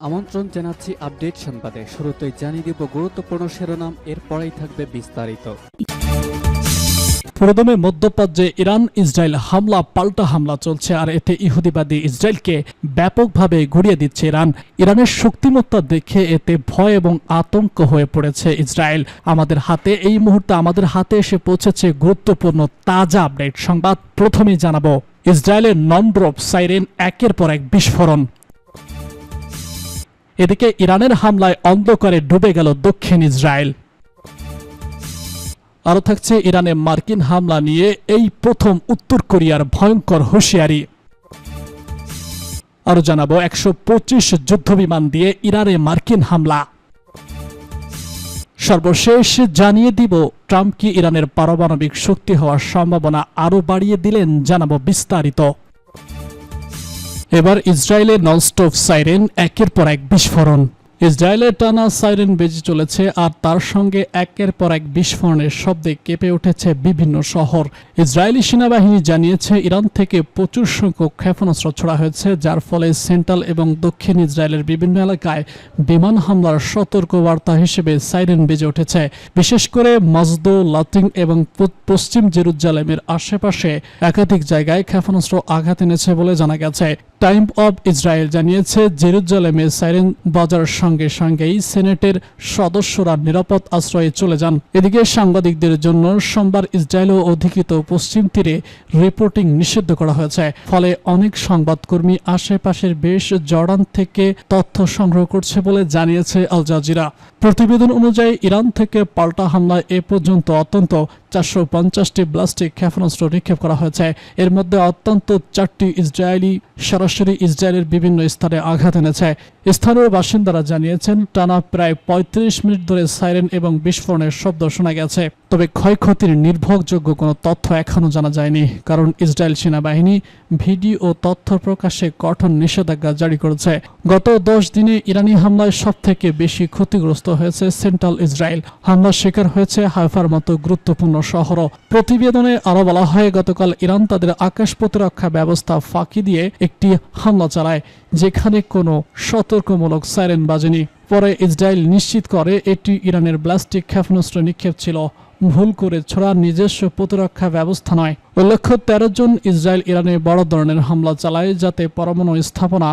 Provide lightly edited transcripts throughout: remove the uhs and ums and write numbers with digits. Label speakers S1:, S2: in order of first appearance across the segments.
S1: আমন্ত্রণ জানাচ্ছি আপডেট সংবাদে। শুরুতেই জানিয়ে দিব গুরুত্বপূর্ণ শিরোনাম, এরপরেই থাকবে বিস্তারিত।
S2: প্রথমে মধ্যপ্রাচ্যে ইরান ইসরায়েল হামলা পাল্টা হামলা চলছে, আর এতে ইহুদিবাদী ইসরায়েলকে ব্যাপকভাবে ঘুরিয়ে দিচ্ছে ইরান। ইরানের শক্তিমত্তা দেখে এতে ভয় এবং আতঙ্ক হয়ে পড়েছে ইসরায়েল। এই মুহূর্তে আমাদের হাতে এসে পৌঁছেছে গুরুত্বপূর্ণ তাজা আপডেট সংবাদ। প্রথমেই জানাবো ইসরায়েলের নন-ড্রপ সাইরেন একের পর এক বিস্ফোরণ। এদিকে ইরানের হামলায় অন্ধকারে ডুবে গেল দক্ষিণ ইসরায়েল। আরও থাকছে ইরানে মার্কিন হামলা নিয়ে এই প্রথম উত্তর কোরিয়ার ভয়ঙ্কর হুঁশিয়ারি। আরও জানাবো 125 যুদ্ধবিমান দিয়ে ইরানে মার্কিন হামলা। সর্বশেষ জানিয়ে দিব ট্রাম্প কি ইরানের পারমাণবিক শক্তি হওয়ার সম্ভাবনা আরও বাড়িয়ে দিলেন, জানাবো বিস্তারিত। এবার ইসরায়েলের ননস্টপ সাইরেন একের পর এক বিস্ফোরণ। ইসরায়েলের টানা সাইরেন বেজে চলেছে, আর তার সঙ্গে একের পর এক বিস্ফোরণের শব্দে কেঁপে উঠেছে বিভিন্ন শহর। ইসরায়েলি সেনাবাহিনী জানিয়েছে ইরান থেকে প্রচুর সংখ্যক ক্ষেপণাস্ত্র ছোড়া হয়েছে, যার ফলে সেন্ট্রাল এবং দক্ষিণ ইসরায়েলের বিভিন্ন এলাকায় বিমান হামলার সতর্কবার্তা হিসেবে সাইরেন বেজে উঠেছে। বিশেষ করে মাজদো, লাতিং এবং পশ্চিম জেরুজালেমের আশেপাশে একাধিক জায়গায় ক্ষেপণাস্ত্র আঘাত এনেছে বলে জানা গেছে। টাইম অব ইসরায়েল জানিয়েছে জেরুজালেমে সাইরেন বাজার সঙ্গে সঙ্গেই সেনেটের সদস্যরা নিরাপদ আশ্রয়ে চলে যান। এদিকে সাংবাদিকদের জন্য সোমবার ইসরায়েল ও অধিকৃত পশ্চিম তীরে রিপোর্টিং নিষিদ্ধ করা হয়েছে। ফলে অনেক সংবাদকর্মী আশেপাশের বেশ জর্ডান থেকে তথ্য সংগ্রহ করছে বলে জানিয়েছে আল জাজিরা। প্রতিবেদন অনুযায়ী ইরান থেকে পাল্টা হামলায় এ পর্যন্ত অত্যন্ত 450টি ব্লাস্টিক ক্ষেপণাস্ত্র নিক্ষেপ করা হয়েছে। এর মধ্যে অত্যন্ত 4টি ইসরায়েলি সরাসরি ইসরায়েলের বিভিন্ন স্থানে আঘাত এনেছে। স্থানীয় বাসিন্দারা জানিয়েছেন টানা প্রায় 35 মিনিট ধরে সাইরেন এবং বিস্ফোরণের শব্দ শোনা গেছে। তবে ক্ষয়ক্ষতির নির্ভরযোগ্য কোনো তথ্য এখনও জানা যায়নি, কারণ ইসরায়েল সেনাবাহিনী ভিডিও ও তথ্য প্রকাশে কঠোর নিষেধাজ্ঞা জারি করেছে। গত 10 দিনে ইরানি হামলায় সবথেকে বেশি ক্ষতিগ্রস্ত হয়েছে সেন্ট্রাল ইসরায়েল। হামলার শিকার হয়েছে হাইফার মতো গুরুত্বপূর্ণ শহরও। প্রতিবেদনে আরও বলা হয়, গতকাল ইরান তাদের আকাশ প্রতিরক্ষা ব্যবস্থা ফাঁকি দিয়ে একটি হামলা চালায়, যেখানে কোনো সতর্কমূলক সাইরেন বাজেনি। পরে ইসরায়েল নিশ্চিত করে এটি ইরানের ব্লাস্টিক ক্ষেপণাস্ত্র নিক্ষেপ ছিল, ভুল করে ছোড়া নিজস্ব প্রতিরক্ষা ব্যবস্থা নয়। উল্লেখ্য 13 জন ইসরায়েল ইরানে বড় ধরনের হামলা চালায়, যাতে পরমাণু স্থাপনা,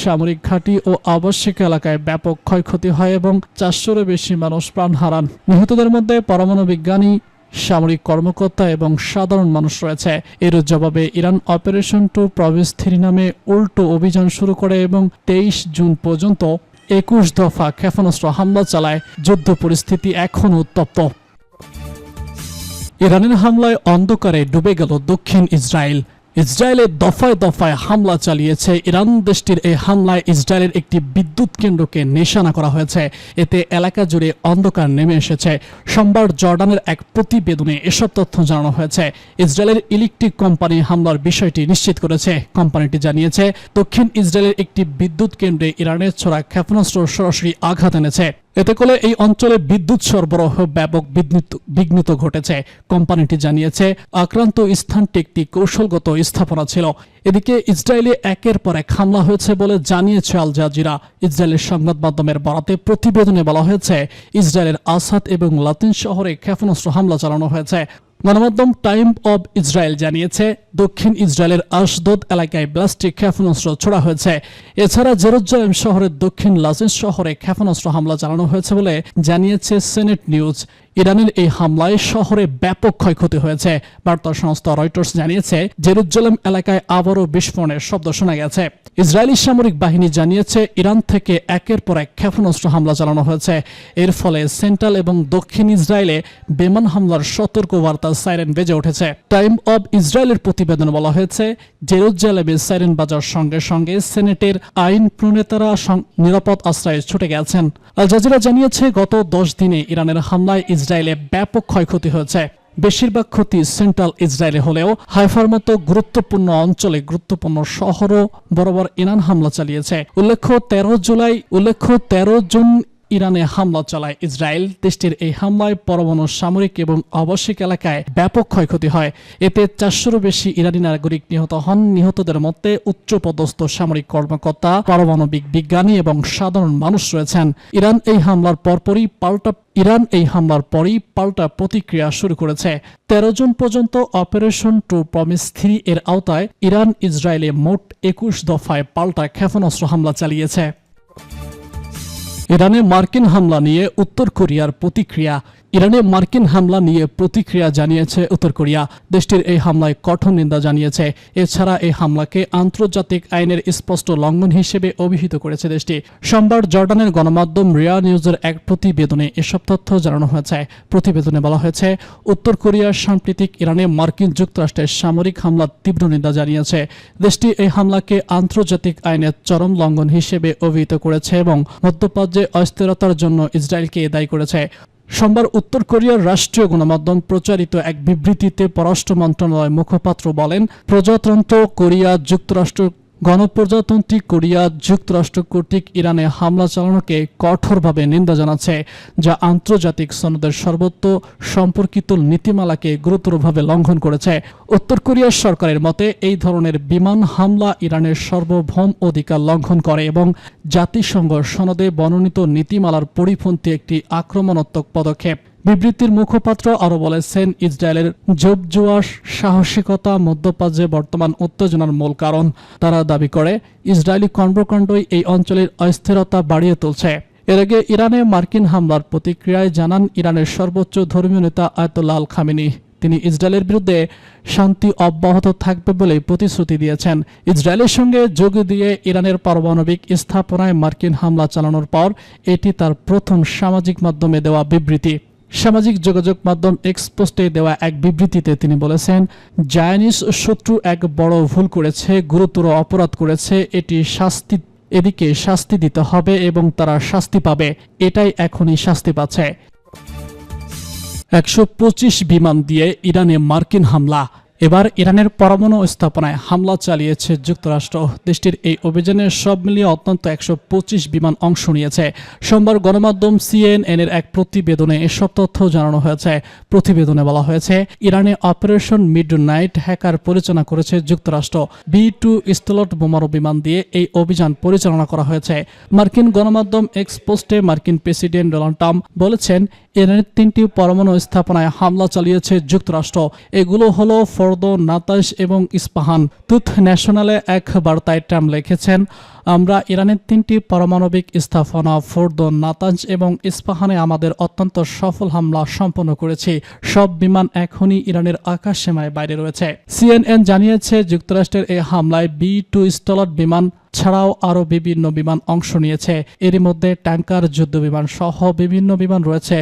S2: সামরিক ঘাঁটি ও আবাসিক এলাকায় ব্যাপক ক্ষয়ক্ষতি হয় এবং 400-এরও বেশি মানুষ প্রাণ হারান। নিহতদের মধ্যে পরমাণু বিজ্ঞানী, সামরিক কর্মকর্তা এবং সাধারণ মানুষ রয়েছে। এর জবাবে ইরান অপারেশন টু প্রভিন্স 3 নামে উল্টো অভিযান শুরু করে এবং 23 জুন পর্যন্ত 21 দফা ক্ষেপণাস্ত্র হামলা চালায়। যুদ্ধ পরিস্থিতি এখনও উত্তপ্ত। ইরানের হামলায় অন্ধকারে ডুবে গেল দক্ষিণ ইসরায়েল। ইসরায়েলের দফায় দফায় হামলা চালিয়েছে ইরান। দেশটির এই হামলায় ইসরায়েলের একটি বিদ্যুৎ কেন্দ্রকে নিশানা করা হয়েছে। এতে এলাকা জুড়ে অন্ধকার নেমে এসেছে। সোমবার জর্ডানের এক প্রতিবেদনে এসব তথ্য জানানো হয়েছে। ইসরায়েলের ইলেকট্রিক কোম্পানি হামলার বিষয়টি নিশ্চিত করেছে। কোম্পানিটি জানিয়েছে দক্ষিণ ইসরায়েলের একটি বিদ্যুৎ কেন্দ্রে ইরানের ছোড়া ক্ষেপণাস্ত্র সরাসরি আঘাত এনেছে। এতে করে এই অঞ্চলে বিদ্যুৎ সরবরাহ ব্যাপক বিঘ্নিত ঘটেছে। কোম্পানিটি জানিয়েছে আক্রান্ত স্থানটি একটি কৌশলগত স্থাপনা ছিল। এদিকে ইসরায়েলে একের পর এক হামলা হয়েছে বলে জানিয়েছে আল জাজিরা। ইসরায়েলের সংবাদ মাধ্যমের বরাতে প্রতিবেদনে বলা হয়েছে ইসরায়েলের আসাদ এবং লাতিন শহরে ক্ষেপণাস্ত্র হামলা চালানো হয়েছে। গণমাধ্যম টাইম অব ইসরায়েল জানিয়েছে দক্ষিণ ইসরায়েলের আশদোদ এলাকায় ব্লাস্টিক ক্ষেপণাস্ত্র ছোড়া হয়েছে। এছাড়া জেরুজালেম শহরের দক্ষিণ লাজিজ শহরে ক্ষেপণাস্ত্র হামলা চালানো হয়েছে বলে জানিয়েছে সেনেট নিউজ। ইরানের এই হামলায় শহরে ব্যাপক ক্ষয়ক্ষতি হয়েছে। বার্তা সংস্থা রয়টার্স জানিয়েছে জেরুজালেম এলাকায় আবারও বিস্ফোরণের শব্দ শোনা গেছে। ইসরায়েলি সামরিক বাহিনী জানিয়েছে ইরান থেকে একের পর এক ক্ষেপণাস্ত্র হামলা চালানো হয়েছে। এর ফলে সেন্ট্রাল এবং দক্ষিণ ইসরায়েলে বিমান হামলার সতর্কবার্তা সাইরেন বেজে উঠেছে। টাইম অব ইসরায়েলের প্রতিবেদনে বলা হয়েছে জেরুজালেমে সাইরেন বাজার সঙ্গে সঙ্গে সেনেটের আইন প্রণেতারা নিরাপদ আশ্রয়ে ছুটে গেছেন। আল জাজিরা জানিয়েছে গত 10 দিনে ইরানের হামলায় ইসরায়েলে ব্যাপক ক্ষয়ক্ষতি হয়েছে। বেশিরভাগ ক্ষতি সেন্ট্রাল ইসরায়েলে হলেও হাইফার মতো গুরুত্বপূর্ণ অঞ্চলে গুরুত্বপূর্ণ শহরও বরাবর ইরান হামলা চালিয়েছে। উল্লেখ্য 13 জুন ইরানে হামলা চালায় ইসরায়েল। দেশটির এই হামলায় পরমাণু সামরিক এবং আবাসিক এলাকায় ব্যাপক ক্ষয়ক্ষতি হয়। এতে 400-রও বেশি ইরানি নাগরিক নিহত হন। নিহতদের মধ্যে উচ্চপদস্থ সামরিক কর্মকর্তা, পারমাণবিক বিজ্ঞানী এবং সাধারণ মানুষ রয়েছেন। ইরান এই হামলার পরই পাল্টা প্রতিক্রিয়া শুরু করেছে। 13 জুন পর্যন্ত অপারেশন টু প্রমিস 3 এর আওতায় ইরান ইসরায়েলে মোট 21 দফায় পাল্টা ক্ষেপণাস্ত্র হামলা চালিয়েছে। ইরানে মার্কিন হামলা নিয়ে উত্তর কোরিয়ার প্রতিক্রিয়া। ইরানে মার্কিন হামলা নিয়ে প্রতিক্রিয়া জানিয়েছে উত্তর কোরিয়া। দেশটির এই হামলায় কঠোর নিন্দা জানিয়েছে। এছাড়া এই হামলাকে আন্তর্জাতিক আইনের স্পষ্ট লঙ্ঘন হিসেবে অভিহিত করেছে দেশটি। সোমবার জর্ডানের গণমাধ্যম রিয়া নিউজের এক প্রতিবেদনে এসব তথ্য জানানো হয়েছে। প্রতিবেদনে বলা হয়েছে, উত্তর কোরিয়ার সাম্প্রতিক ইরানে মার্কিন যুক্তরাষ্ট্রের সামরিক হামলার তীব্র নিন্দা জানিয়েছে। দেশটি এই হামলাকে আন্তর্জাতিক আইনের চরম লঙ্ঘন হিসেবে অভিহিত করেছে এবং মধ্যপ্রাচ্যে অস্থিরতার জন্য ইসরায়েলকে দায়ী করেছে। সোমবার উত্তর কোরিয়ার রাষ্ট্রীয় গণমাধ্যম প্রচারিত এক বিবৃতিতে পররাষ্ট্র মন্ত্রণালয়ের মুখপাত্র বলেন, গণপ্রজাতন্ত্রী কোরিয়া যুক্তরাষ্ট্র কর্তৃক ইরানে হামলা চালানোকে কঠোরভাবে নিন্দা জানাচ্ছে, যা আন্তর্জাতিক সনদের সর্বত্র সম্পর্কিত নীতিমালাকে গুরুতরভাবে লঙ্ঘন করেছে। উত্তর কোরিয়ার সরকারের মতে এই ধরনের বিমান হামলা ইরানের সার্বভৌম অধিকার লঙ্ঘন করে এবং জাতিসংঘ সনদে বর্ণিত নীতিমালার পরিপন্থী একটি আক্রমণাত্মক পদক্ষেপ। বিবৃতির মুখপাত্র আরও বলেছেন, ইসরায়েলের জোপজুয়া সাহসিকতা মধ্যপ্রাচ্যে বর্তমান উত্তেজনার মূল কারণ। তারা দাবি করে, ইসরায়েলি কর্মকাণ্ডই এই অঞ্চলের অস্থিরতা বাড়িয়ে তুলছে। এর আগে ইরানে মার্কিন হামলার প্রতিক্রিয়ায় জানান ইরানের সর্বোচ্চ ধর্মীয় নেতা আয়াতুল্লাহ আল খামেনি। তিনি ইসরায়েলের বিরুদ্ধে শান্তি অব্যাহত থাকবে বলে প্রতিশ্রুতি দিয়েছেন। ইসরায়েলের সঙ্গে যোগ দিয়ে ইরানের পারমাণবিক স্থাপনায় মার্কিন হামলা চালানোর পর এটি তার প্রথম সামাজিক মাধ্যমে দেওয়া বিবৃতি। সামাজিক যোগাযোগ মাধ্যম এক্স পোস্টে দেওয়া এক বিবৃতিতে তিনি বলেছেন, জায়নিস শত্রু এক বড় ভুল করেছে, গুরুতর অপরাধ করেছে। এদিকে শাস্তি দিতে হবে এবং তারা শাস্তি পাবে। এটাই এখনই শাস্তি পাচ্ছে। 125 বিমান দিয়ে ইরানে মার্কিন হামলা। এবার ইরানের পরমাণু স্থাপনায় হামলা চালিয়েছে যুক্তরাষ্ট্র। দেশটির এই অভিযানে সব মিলিয়ে অত্যন্ত 125 বিমান অংশ নিয়েছে। সোমবার গণমাধ্যম CNN এর এক প্রতিবেদনে এসব তথ্য জানানো হয়েছে। প্রতিবেদনে বলা হয়েছে, ইরানে অপারেশন মিডনাইট হ্যাকার পরিচালনা করেছে যুক্তরাষ্ট্র। B-2 স্টেলথ বোমারু বিমান দিয়ে এই অভিযান পরিচালনা করা হয়েছে। মার্কিন গণমাধ্যম এক্স পোস্টে মার্কিন প্রেসিডেন্ট ডোনাল্ড ট্রাম্প বলেছেন, ইরানের 3টি পরমাণু স্থাপনায় হামলা চালিয়েছে যুক্তরাষ্ট্র। এগুলো হলো ফোর্দো, নাতানজ এবং ইস্পাহান। তুথ ন্যাশনালে এক বার্তায় ট্রাম্প লিখেছেন, আমরা ইরানের 3টি পারমাণবিক স্থাপনা ফোর্দো, নাতানজ এবং ইস্পাহানে আমাদের অত্যন্ত সফল হামলা সম্পন্ন করেছি। সব বিমান এখনই ইরানের আকাশ সীমায় বাইরে রয়েছে। CNN জানিয়েছে, যুক্তরাষ্ট্রের এই হামলায় B-2 স্টেলথ বিমান ছাড়াও আরও বিভিন্ন বিমান অংশ নিয়েছে। এরই মধ্যে ট্যাঙ্কার, যুদ্ধ বিমান সহ বিভিন্ন বিমান রয়েছে।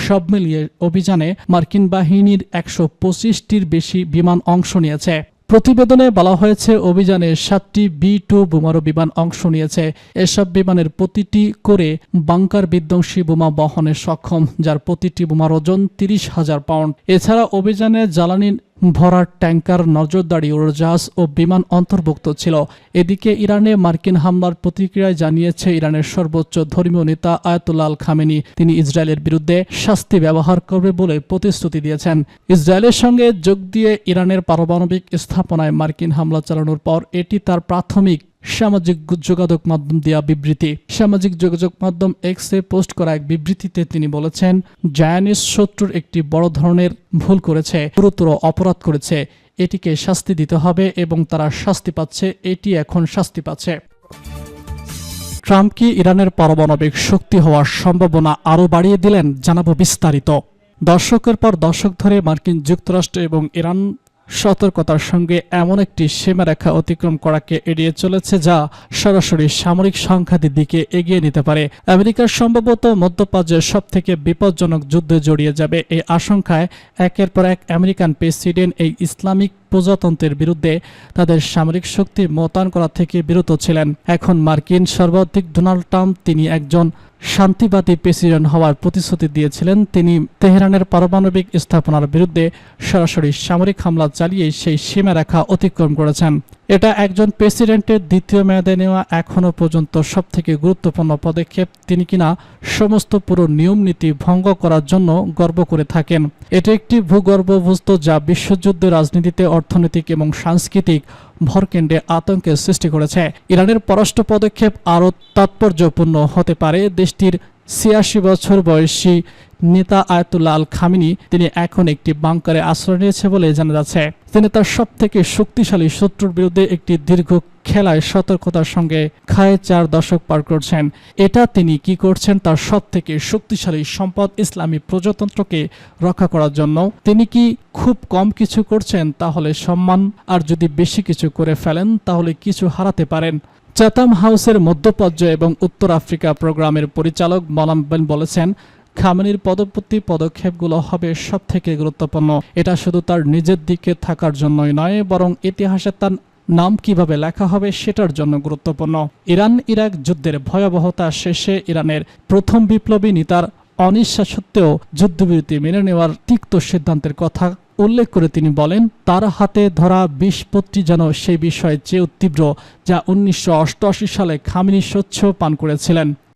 S2: সব মিলিয়ে অভিযানে মার্কিন বাহিনীর 125টির বেশি বিমান অংশ নিয়েছে। প্রতিবেদনে বলা হয়েছে, অভিযানে 7টি B-2 বোমারু বিমান অংশ নিয়েছে। এসব বিমানের প্রতিটি করে বাংকার বিধ্বংসী বোমা বহনে সক্ষম, যার প্রতিটি বোমার ওজন 30,000 পাউন্ড। এছাড়া অভিযানে জ্বালানি ভরার ট্যাঙ্কার, নজরদারি উড়োজাহাজ ও বিমান অন্তর্ভুক্ত ছিল। এদিকে ইরানে মার্কিন হামলার প্রতিক্রিয়ায় জানিয়েছে ইরানের সর্বোচ্চ ধর্মীয় নেতা আয়াতুল্লাহ আল খামেনি। তিনি ইসরায়েলের বিরুদ্ধে শাস্তি ব্যবহার করবে বলে প্রতিশ্রুতি দিয়েছেন। ইসরায়েলের সঙ্গে যোগ দিয়ে ইরানের পারমাণবিক স্থাপনায় মার্কিন হামলা চালানোর পর এটি তার প্রাথমিক সামাজিক যোগাযোগ মাধ্যম দেওয়া বিবৃতি। সামাজিক যোগাযোগ মাধ্যম এক্সে পোস্ট করা এক বিবৃতিতে তিনি বলেছেন, জায়নিস শত্রুর একটি বড় ধরনের ভুল করেছে, গুরুতর অপরাধ করেছে। এটিকে শাস্তি দিতে হবে এবং তারা শাস্তি পাচ্ছে। এটি এখন শাস্তি পাচ্ছে। ট্রাম্প কি ইরানের পারমাণবিক শক্তি হওয়ার সম্ভাবনা আরও বাড়িয়ে দিলেন? জানাবো বিস্তারিত। দশকের পর দশক ধরে মার্কিন যুক্তরাষ্ট্র এবং ইরান সতর্কতার সঙ্গে এমন একটি সীমারেখা অতিক্রম করাকে এড়িয়ে চলেছে, যা সরাসরি সামরিক সংঘাতের দিকে এগিয়ে নিতে পারে। আমেরিকার সম্ভবত মধ্যপ্রাচ্যের সবথেকে বিপজ্জনক যুদ্ধে জড়িয়ে যাবে এই আশঙ্কায় একের পর এক আমেরিকান প্রেসিডেন্ট এই ইসলামিক প্রজাতন্ত্রের বিরুদ্ধে তাদের সামরিক শক্তি মোতায়েন করা থেকে বিরত ছিলেন। এখন মার্কিন সর্বাধিক ডোনাল্ড ট্রাম্প, তিনি একজন শান্তিবাদী প্রেসিডেন্ট হওয়ার প্রতিশ্রুতি দিয়েছিলেন। তিনি তেহরানের পারমাণবিক স্থাপনার বিরুদ্ধে সরাসরি সামরিক হামলা চালিয়ে সেই সীমারেখা অতিক্রম করেছেন। এটা একজন প্রেসিডেন্টের দ্বিতীয় মেয়াদে নেওয়া এখনো পর্যন্ত সবথেকে গুরুত্বপূর্ণ পদক্ষেপ। তিনি কিনা সমস্ত পুরো নিয়ম নীতি ভঙ্গ করার জন্য গর্ব করে থাকেন। এটি একটি ভূগর্ভস্থ যা বিশ্বযুদ্ধের রাজনীতিতে, অর্থনৈতিক এবং সাংস্কৃতিক ভরকেন্দ্রে আতঙ্কের সৃষ্টি করেছে। ইরানের পররাষ্ট্র পদক্ষেপ আরও তাৎপর্যপূর্ণ হতে পারে। দেশটির ৮৬ বছর বয়সী নেতা আয়াতুল্লাহ আল খামিনি তিনি এখন একটি বাংকারে আশ্রয় নিয়েছে বলে জানা যাচ্ছে। তিনি তার সবথেকে শক্তিশালী শত্রুর বিরুদ্ধে একটি দীর্ঘ খেলায় সতর্কতার সঙ্গে খায় ৪ দশক পার করছেন। এটা তিনি কি করছেন? তার সবথেকে শক্তিশালী সম্পদ ইসলামী প্রজাতন্ত্রকে রক্ষা করার জন্য। তিনি কি খুব কম কিছু করছেন? তাহলে সম্মান, আর যদি বেশি কিছু করে ফেলেন তাহলে কিছু হারাতে পারেন। চ্যাথাম হাউসের মধ্যপর্যায় এবং উত্তর আফ্রিকা প্রোগ্রামের পরিচালক মালাম বেন বলেছেন, খামেনির পরবর্তী পদক্ষেপগুলো হবে সবথেকে গুরুত্বপূর্ণ। এটা শুধু তার নিজের দিকে থাকার জন্যই নয়, বরং ইতিহাসে তার নাম কিভাবে লেখা হবে সেটার জন্য গুরুত্বপূর্ণ। ইরান ইরাক যুদ্ধের ভয়াবহতা শেষে ইরানের প্রথম বিপ্লবী নেতার অনিচ্ছা সত্ত্বেও যুদ্ধবিরতি মেনে নেওয়ার তিক্ত সিদ্ধান্তের কথা উল্লেখ করে তিনি বলেন, তার হাতে ধরা বিষপত্রী যেন সেই বিষয়ের চেয়েও তীব্র যা ১৯৮৮ সালে খামেনি স্বচ্ছ পান করেছিলেন।